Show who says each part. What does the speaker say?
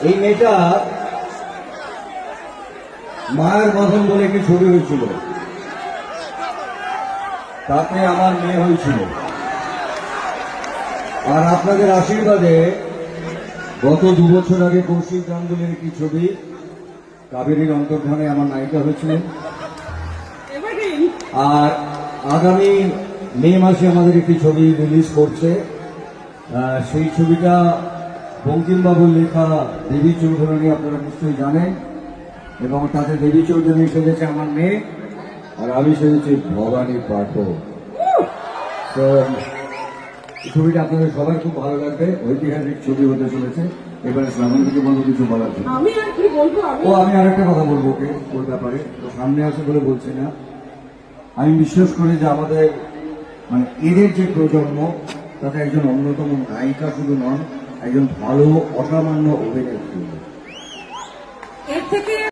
Speaker 1: এই মেয়েটা মায়ের বাঁধন বলে একটি ছবি হয়েছিল, তাতে আমার মেয়ে হয়েছিল। আর আপনাদের আশীর্বাদে গত 2 বছর আগে কৌশিক গাঙ্গুলির একটি ছবি কাবেরীর অন্তর্ধানে আমার নায়িকা হয়েছিলেন। আর আগামী মে মাসে আমাদের একটি ছবি রিলিজ করছে। সেই ছবিটা বঙ্কিমবাবুর লেখা দেবী চৌধুরানী, আপনারা নিশ্চয়ই জানেন। এবং তাতে দেবী চৌধুরী সেজেছে আমার মেয়ে, আর আমি সেজেছি ভবানী পাঠক। তো ছবিটা আপনাদের সবার খুব ভালো লাগবে, ঐতিহাসিক ছবি হতে চলেছে। এবারে শ্রাবণ থেকে বলবো কিছু বলার জন্য। আমি আরেকটা কথা বলবো ওকে ওর ব্যাপারে, তো সামনে আসে বলে বলছি না। আমি বিশ্বাস করি যে আমাদের মানে এদের যে প্রজন্ম, তাতে একজন অন্যতম নায়িকা শুধু নন, একজন ভালো অসামান্য অভিনেত্রী।
Speaker 2: এর থেকে